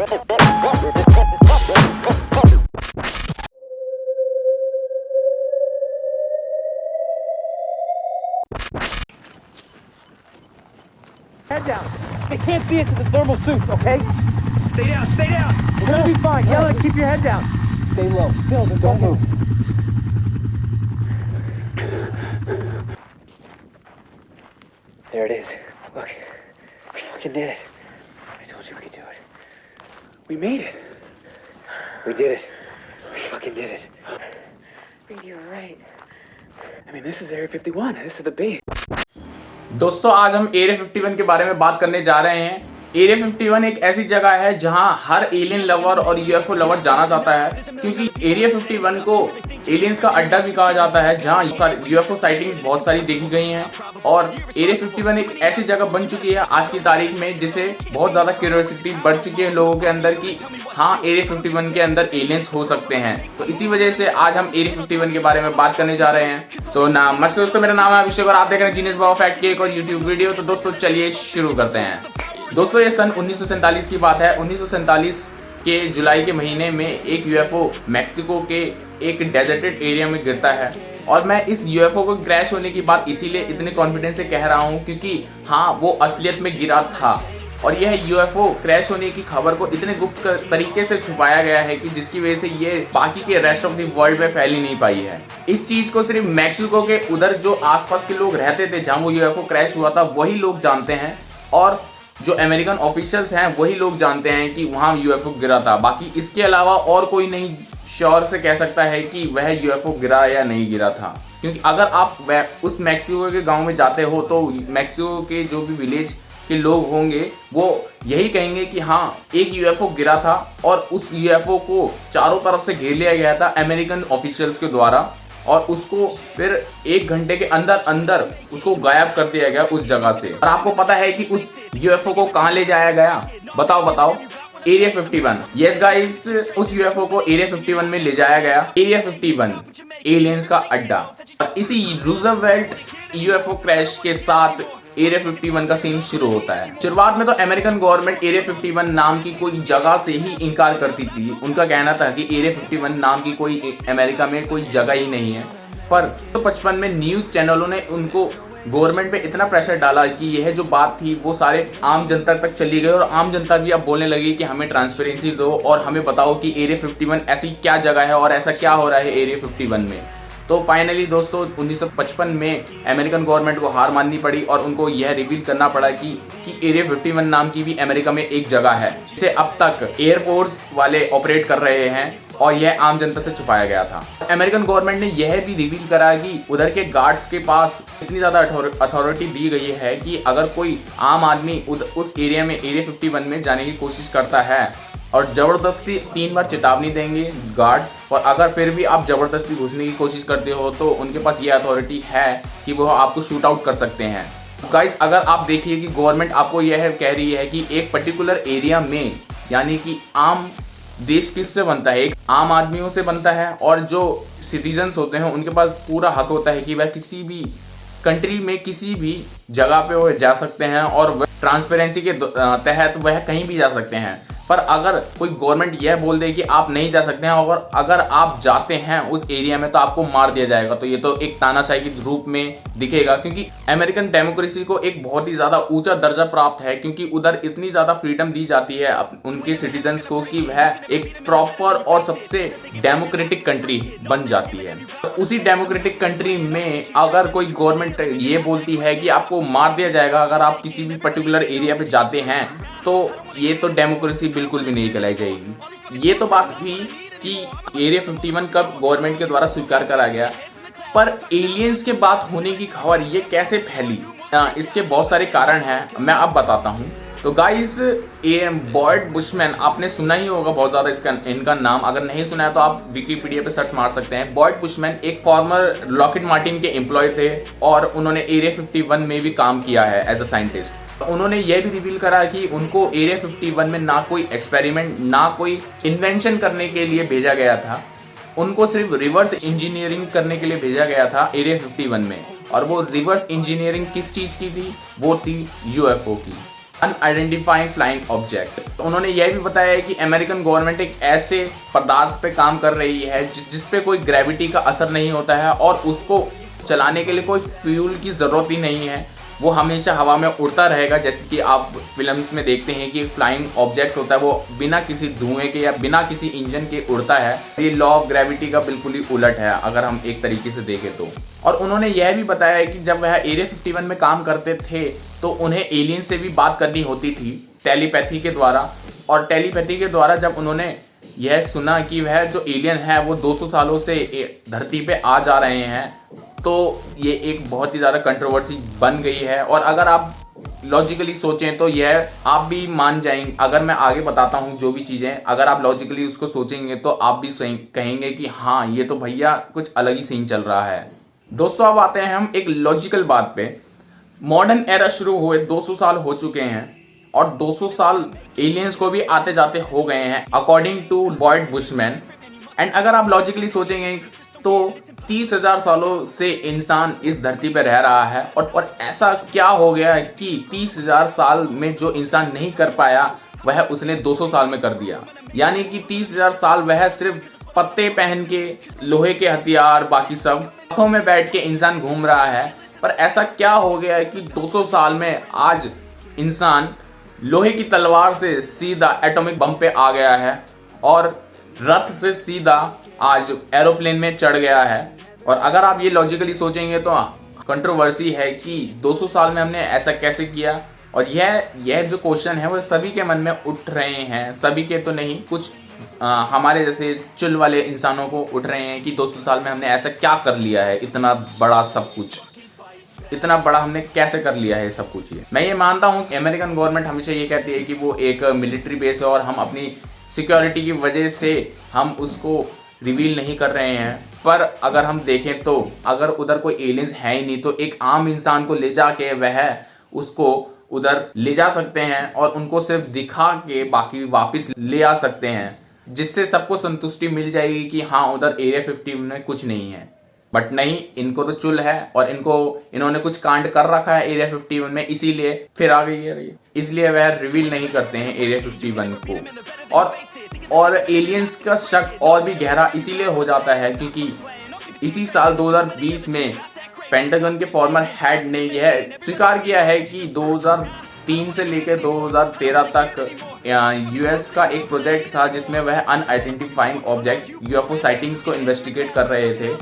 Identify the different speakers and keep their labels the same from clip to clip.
Speaker 1: Head down. They can't see it to the thermal suits, okay? Stay down, stay down. We're gonna be fine. Yella, keep your head down. Stay low. Still, don't move. There it is. Look. We fucking did it. I told you we could do it. We made it. We did it. We fucking did it. You were right. I mean, this is Area 51. This is the base.
Speaker 2: दोस्तों आज हम area 51 के बारे में बात करने जा रहे हैं। एरिया 51 एक ऐसी जगह है जहां हर एलियन लवर और यूएफओ लवर जाना चाहता है, क्योंकि एरिया 51 को एलियंस का अड्डा भी कहा जाता है जहां यूएफओ साइटिंग्स बहुत सारी देखी गई हैं। और एरिया 51 एक ऐसी जगह बन चुकी है आज की तारीख में जिसे बहुत ज्यादा क्यूरियोसिटी बढ़ चुकी है लोगों के अंदर कि हाँ, एरिया 51 के अंदर एलियंस हो सकते हैं। तो इसी वजह से आज हम एरिया 51 के बारे में बात करने जा रहे हैं। तो नमस्ते दोस्तों, मेरा नाम है अभिषेक और आप देख रहे हैं जीनियस बॉय फैक्ट केक और यूट्यूब वीडियो। तो दोस्तों चलिए शुरू करते हैं। दोस्तों ये सन 1947 की बात है। 1947 के जुलाई के महीने में एक यूएफओ मैक्सिको के एक डेजर्टेड एरिया में गिरता है। और मैं इस यूएफओ को क्रैश होने की बात इसीलिए इतने कॉन्फिडेंस से कह रहा हूँ क्योंकि हाँ, वो असलियत में गिरा था। और यह यूएफओ क्रैश होने की खबर को इतने गुप्त तरीके से छुपाया गया है कि जिसकी वजह से ये बाकी के रेस्ट ऑफ द वर्ल्ड में फैल ही नहीं पाई है। इस चीज को सिर्फ मैक्सिको के उधर जो आसपास के लोग रहते थे जहां वो यूएफओ क्रैश हुआ था वही लोग जानते हैं, और जो अमेरिकन ऑफिशियल्स हैं वही लोग जानते हैं कि वहां यूएफओ गिरा था। बाकी इसके अलावा और कोई नहीं श्योर से कह सकता है कि वह यूएफओ गिरा या नहीं गिरा था, क्योंकि अगर आप उस मैक्सिको के गांव में जाते हो तो मैक्सिको के जो भी विलेज के लोग होंगे वो यही कहेंगे कि हाँ, एक यूएफओ गिरा था और उस यूएफओ को चारों तरफ से घेर लिया गया था अमेरिकन ऑफिशियल्स के द्वारा, और उसको फिर 1 घंटे के अंदर अंदर उसको गायब कर दिया गया उस जगह से। और आपको पता है कि उस यूएफओ को कहां ले जाया गया? बताओ। एरिया 51। यस गाइस, उस यूएफओ को एरिया 51 में ले जाया गया। एरिया 51 एलियंस का अड्डा। और इसी रूजवेल्ट यूएफओ क्रैश के साथ एरिया 51 का सीन शुरू होता है। शुरुआत में तो अमेरिकन गवर्नमेंट एरिया 51 नाम की कोई जगह से ही इनकार करती थी। उनका कहना था कि एरिया 51 नाम की कोई अमेरिका में कोई जगह ही नहीं है। पर तो 55 में न्यूज चैनलों ने उनको गवर्नमेंट पे इतना प्रेशर डाला कि यह जो बात थी वो सारे आम जनता तक चली गई, और आम जनता भी अब बोलने लगी कि हमें ट्रांसपेरेंसी दो और हमें बताओ कि एरिया 51 ऐसी क्या जगह है और ऐसा क्या हो रहा है एरिया 51 में। तो फाइनली दोस्तों 1955 में अमेरिकन गवर्नमेंट को हार माननी पड़ी और उनको यह रिवील करना पड़ा कि एरिया 51 नाम की भी अमेरिका में एक जगह है जिसे अब तक एयरफोर्स वाले ऑपरेट कर रहे हैं, और यह आम जनता से छुपाया गया था। अमेरिकन गवर्नमेंट ने यह भी रिवील करा कि उधर के गार्ड्स के पास इतनी ज्यादा अथॉरिटी दी गई है कि अगर कोई आम आदमी उस एरिया में एरिया 51 में जाने की कोशिश करता है और जबरदस्ती 3 बार चेतावनी देंगे गार्ड्स, और अगर फिर भी आप जबरदस्ती घुसने की कोशिश करते हो तो उनके पास ये अथॉरिटी है कि वो आपको शूट आउट कर सकते हैं। गाइस, अगर आप देखिए कि गवर्नमेंट आपको यह कह रही है कि एक पर्टिकुलर एरिया में, यानी कि आम देश किससे बनता है? एक आम आदमियों से बनता है, और जो सिटीजन्स होते हैं उनके पास पूरा हक होता है कि वह किसी भी कंट्री में किसी भी जगह पे वो जा सकते हैं और वह ट्रांसपेरेंसी के तहत वह कहीं भी जा सकते हैं। पर अगर कोई गवर्नमेंट यह बोल दे कि आप नहीं जा सकते हैं और अगर आप जाते हैं उस एरिया में तो आपको मार दिया जाएगा, तो ये तो एक तानाशाही के रूप में दिखेगा, क्योंकि अमेरिकन डेमोक्रेसी को एक बहुत ही ज्यादा ऊंचा दर्जा प्राप्त है, क्योंकि उधर इतनी ज्यादा फ्रीडम दी जाती है उनके सिटीजन्स को कि वह एक प्रॉपर और सबसे डेमोक्रेटिक कंट्री बन जाती है। तो उसी डेमोक्रेटिक कंट्री में अगर कोई गवर्नमेंट ये बोलती है कि आपको मार दिया जाएगा अगर आप किसी भी पर्टिकुलर एरिया पे जाते हैं, तो ये तो डेमोक्रेसी बिल्कुल भी नहीं कहलाई जाएगी। ये तो बात हुई कि एरिया 51 कब गवर्नमेंट के द्वारा स्वीकार करा गया, पर एलियंस के बात होने की खबर ये कैसे फैली? इसके बहुत सारे कारण हैं, मैं अब बताता हूँ। तो गाइस, बॉयड बुशमैन आपने सुना ही होगा बहुत ज्यादा इनका नाम, अगर नहीं सुना है तो आप विकिपीडिया पे सर्च मार सकते हैं। बॉयड बुशमैन एक फॉर्मर लॉकहीड मार्टिन के एम्प्लॉय थे और उन्होंने एरिया 51 में भी काम किया है एज अ साइंटिस्ट। उन्होंने यह भी रिवील करा कि उनको एरिया 51 में ना कोई एक्सपेरिमेंट ना कोई इन्वेंशन करने के लिए भेजा गया था, उनको सिर्फ रिवर्स इंजीनियरिंग करने के लिए भेजा गया था एरिया 51 में। और वो रिवर्स इंजीनियरिंग किस चीज की थी? वो थी यूएफओ की। अनआइडेंटिफाइंग फ्लाइंग ऑब्जेक्ट। तो उन्होंने यह भी बताया है कि अमेरिकन गवर्नमेंट एक ऐसे पदार्थ पे काम कर रही है जिस पे कोई ग्रेविटी का असर नहीं होता है और उसको चलाने के लिए कोई फ्यूल की ज़रूरत ही नहीं है। वो हमेशा हवा में उड़ता रहेगा, जैसे कि आप फिल्म्स में देखते हैं कि फ्लाइंग ऑब्जेक्ट होता है वो बिना किसी धुएं के या बिना किसी इंजन के उड़ता है। ये लॉ ऑफ ग्रेविटी का बिल्कुल ही उलट है अगर हम एक तरीके से देखें तो। और उन्होंने यह भी बताया है कि जब वह एरिया 51 में काम करते थे तो उन्हें एलियन से भी बात करनी होती थी टेलीपैथी के द्वारा। और टेलीपैथी के द्वारा जब उन्होंने यह सुना कि वह जो एलियन है वो 200 सालों से धरती पे आ जा रहे हैं, तो ये एक बहुत ही ज़्यादा कंट्रोवर्सी बन गई है। और अगर आप लॉजिकली सोचें तो यह आप भी मान जाएंगे, अगर मैं आगे बताता हूँ जो भी चीज़ें, अगर आप लॉजिकली उसको सोचेंगे तो आप भी कहेंगे कि हाँ ये तो भैया कुछ अलग ही सीन चल रहा है। दोस्तों अब आते हैं हम एक लॉजिकल बात पे। मॉडर्न एरा शुरू हुए 200 साल हो चुके हैं और 200 साल एलियंस को भी आते जाते हो गए हैं according to Boyd Bushman. And अगर आप लॉजिकली सोचेंगे तो 30,000 सालों से इंसान इस धरती पर रह रहा है और ऐसा क्या हो गया है कि 30,000 साल में जो इंसान नहीं कर पाया वह उसने 200 साल में कर दिया। यानी कि 30,000 साल वह सिर्फ पत्ते पहन के, लोहे के हथियार, बाकी सब हाथों में बैठ के इंसान घूम रहा है। पर ऐसा क्या हो गया है कि 200 साल में आज इंसान लोहे की तलवार से सीधा एटॉमिक बम पे आ गया है और रथ से सीधा आज एरोप्लेन में चढ़ गया है। और अगर आप ये लॉजिकली सोचेंगे तो कंट्रोवर्सी है कि 200 साल में हमने ऐसा कैसे किया। और यह जो क्वेश्चन है वो सभी के मन में उठ रहे हैं, सभी के तो नहीं, कुछ हमारे जैसे चुल वाले इंसानों को उठ रहे हैं कि 200 साल में हमने ऐसा क्या कर लिया है, इतना बड़ा सब कुछ, इतना बड़ा हमने कैसे कर लिया है सब कुछ। ये मैं ये मानता हूँ कि अमेरिकन गवर्नमेंट हमेशा ये कहती है कि वो एक मिलिट्री बेस है और हम अपनी सिक्योरिटी की वजह से हम उसको रिवील नहीं कर रहे हैं। पर अगर हम देखें तो अगर उधर कोई एलियंस है ही नहीं तो एक आम इंसान को ले जाके वह उसको उधर ले जा सकते हैं और उनको सिर्फ दिखा के बाकी वापस ले आ सकते हैं, जिससे सबको संतुष्टि मिल जाएगी कि हाँ उधर एरिया 51 में कुछ नहीं है। बट नहीं, इनको तो चुल है और इन्होंने कुछ कांड कर रखा है एरिया 51 में, इसीलिए फिर आ गई है, इसलिए वह रिवील नहीं करते हैं एरिया 51 को। और एलियंस का शक और भी गहरा इसीलिए हो जाता है क्योंकि इसी साल 2020 में पेंटागन के फॉर्मर हेड ने यह स्वीकार किया है कि 2003 से लेकर 2013 तक यूएस का एक प्रोजेक्ट था जिसमें वह अनआइडेंटिफाइंग ऑब्जेक्ट यूएफओ साइटिंग्स को इन्वेस्टिगेट कर रहे थे।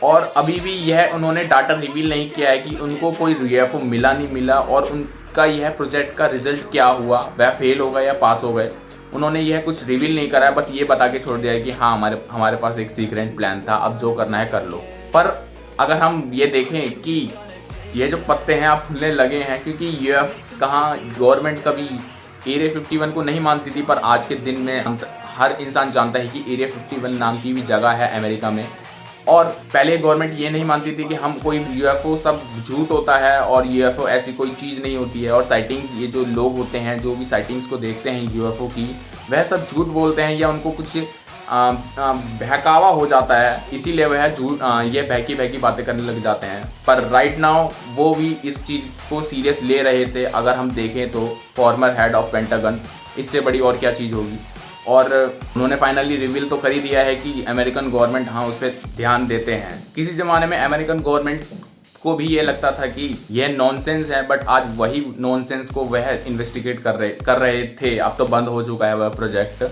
Speaker 2: और अभी भी यह उन्होंने डाटा रिवील नहीं किया है कि उनको कोई यूएफओ मिला नहीं मिला और उनका यह प्रोजेक्ट का रिजल्ट क्या हुआ, वह फेल हो गए या पास हो गए। उन्होंने यह कुछ रिवील नहीं करा है, बस ये बता के छोड़ दिया है कि हाँ हमारे पास एक सीक्रेट प्लान था, अब जो करना है कर लो। पर अगर हम ये देखें कि ये जो पत्ते हैं आप खुलने लगे हैं क्योंकि यूएफ कहाँ गवर्नमेंट कभी एरिया 51 को नहीं मानती थी, पर आज के दिन में हर इंसान जानता है कि एरिया 51 नाम की भी जगह है अमेरिका में। और पहले गवर्नमेंट ये नहीं मानती थी कि हम कोई यूएफओ सब झूठ होता है और यूएफओ ऐसी कोई चीज़ नहीं होती है। और साइटिंग्स, ये जो लोग होते हैं जो भी साइटिंग्स को देखते हैं यूएफओ की, वह सब झूठ बोलते हैं या उनको कुछ बहकावा हो जाता है, इसीलिए वह ये बहकी बातें करने लग जाते हैं। पर राइट नाउ वो भी इस चीज़ को सीरियस ले रहे थे। अगर हम देखें तो फॉर्मर हेड ऑफ पेंटागन, इससे बड़ी और क्या चीज़ होगी। और उन्होंने फाइनली रिवील तो कर ही दिया है कि अमेरिकन गवर्नमेंट हाँ उस पर ध्यान देते हैं। किसी ज़माने में अमेरिकन गवर्नमेंट को भी ये लगता था कि यह नॉनसेंस है, बट आज वही नॉनसेंस को वह इन्वेस्टिगेट कर रहे थे। अब तो बंद हो चुका है वह प्रोजेक्ट,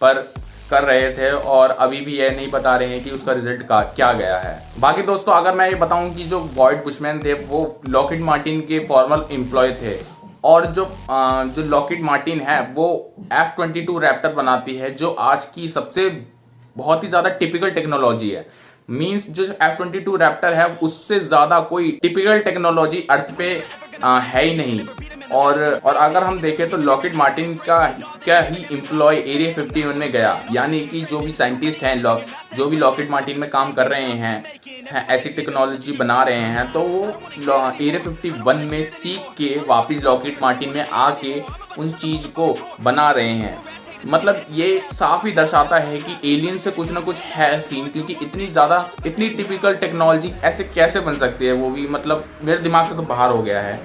Speaker 2: पर कर रहे थे और अभी भी यह नहीं बता रहे हैं कि उसका रिजल्ट का क्या गया है। बाकी दोस्तों अगर मैं ये बताऊं कि जो बॉयड बुशमैन थे वो लॉकहीड मार्टिन के फॉर्मल एम्प्लॉय थे और जो लॉकहीड मार्टिन है वो F-22 रैप्टर बनाती है जो आज की सबसे बहुत ही ज़्यादा टिपिकल टेक्नोलॉजी है। मींस जो F-22 रैप्टर है उससे ज़्यादा कोई टिपिकल टेक्नोलॉजी अर्थ पे है ही नहीं। और अगर हम देखें तो लॉकहीड मार्टिन का क्या ही एम्प्लॉय एरिया 51 में गया, यानी कि जो भी साइंटिस्ट हैं जो भी लॉकहीड मार्टिन में काम कर रहे हैं ऐसी टेक्नोलॉजी बना रहे हैं, तो वो एरिया 51 में सीख के वापस लॉकहीड मार्टिन में आके उन चीज़ को बना रहे हैं। मतलब ये साफ ही दर्शाता है कि एलियन से कुछ ना कुछ है सीन, क्योंकि इतनी टिपिकल टेक्नोलॉजी ऐसे कैसे बन सकती है, वो भी मतलब मेरे दिमाग से तो बाहर हो गया है।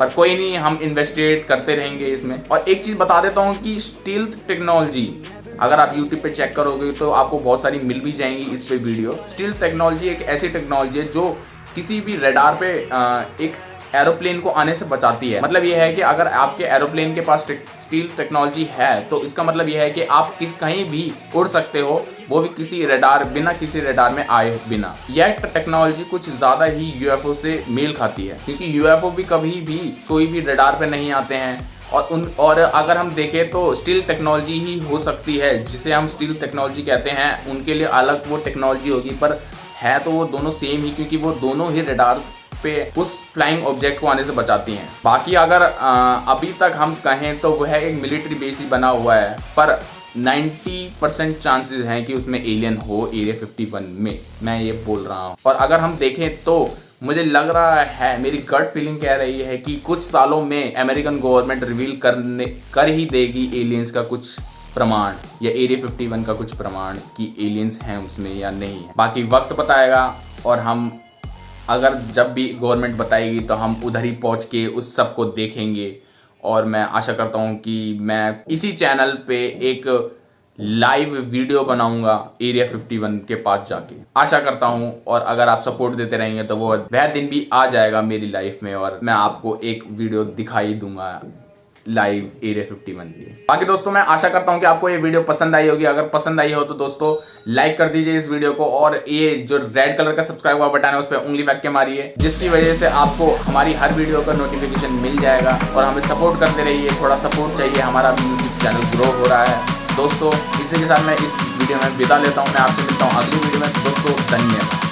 Speaker 2: पर कोई नहीं, हम इन्वेस्टिगेट करते रहेंगे इसमें। और एक चीज बता देता हूँ कि स्टील्थ टेक्नोलॉजी अगर आप YouTube पे चेक करोगे तो आपको बहुत सारी मिल भी जाएंगी इस पे वीडियो। स्टील्थ टेक्नोलॉजी एक ऐसी टेक्नोलॉजी है जो किसी भी रडार पे एक एरोप्लेन को आने से बचाती है। मतलब ये है कि अगर आपके एरोप्लेन के पास स्टील टेक्नोलॉजी है तो इसका मतलब ये है कि आप कहीं भी उड़ सकते हो, वो भी बिना किसी रडार में आए बिना। यह टेक्नोलॉजी कुछ ज्यादा ही UFO से मेल खाती है, क्योंकि UFO भी कभी भी कोई भी रडार पे नहीं आते हैं। और अगर हम देखें तो स्टील टेक्नोलॉजी ही हो सकती है जिसे हम स्टील टेक्नोलॉजी कहते हैं, उनके लिए अलग वो टेक्नोलॉजी होगी, पर है तो वो दोनों सेम ही, क्योंकि वो दोनों ही रडार पे उस फ्लाइंग ऑब्जेक्ट को आने से बचाती हैं। बाकी अगर अभी तक हम कहें तो वह एक मिलिट्री बेस ही बना हुआ है, पर 90% चांसेस हैं कि उसमें एलियन हो एरिया 51 में, मैं ये बोल रहा हूँ। और अगर हम देखें तो मुझे लग रहा है, मेरी गट फीलिंग कह रही है कि कुछ सालों में अमेरिकन गवर्नमेंट रिवील कर ही देगी एलियंस का कुछ प्रमाण, या एरिया 51 का कुछ प्रमाण कि एलियंस हैं उसमें या नहीं है। बाकी वक्त बताएगा, और हम अगर जब भी गवर्नमेंट बताएगी तो हम उधर ही पहुंच के उस सब को देखेंगे। और मैं आशा करता हूं कि मैं इसी चैनल पे एक लाइव वीडियो बनाऊंगा एरिया 51 के पास जाके, आशा करता हूं। और अगर आप सपोर्ट देते रहेंगे तो वह दिन भी आ जाएगा मेरी लाइफ में, और मैं आपको एक वीडियो दिखाई दूंगा लाइव एरिया 51 की। बाकी दोस्तों मैं आशा करता हूं कि आपको ये वीडियो पसंद आई होगी। अगर पसंद आई हो तो दोस्तों लाइक कर दीजिए इस वीडियो को, और ये जो रेड कलर का सब्सक्राइब हुआ बटन है उस पर उंगली फेंक के मारिए, जिसकी वजह से आपको हमारी हर वीडियो का नोटिफिकेशन मिल जाएगा। और हमें सपोर्ट करते रहिए, थोड़ा सपोर्ट चाहिए, हमारा भी यूट्यूब चैनल ग्रो हो रहा है। दोस्तों इसी के साथ मैं इस वीडियो में विदा लेता हूँ, मैं आपसे मिलता हूँ अगली वीडियो में। दोस्तों धन्यवाद।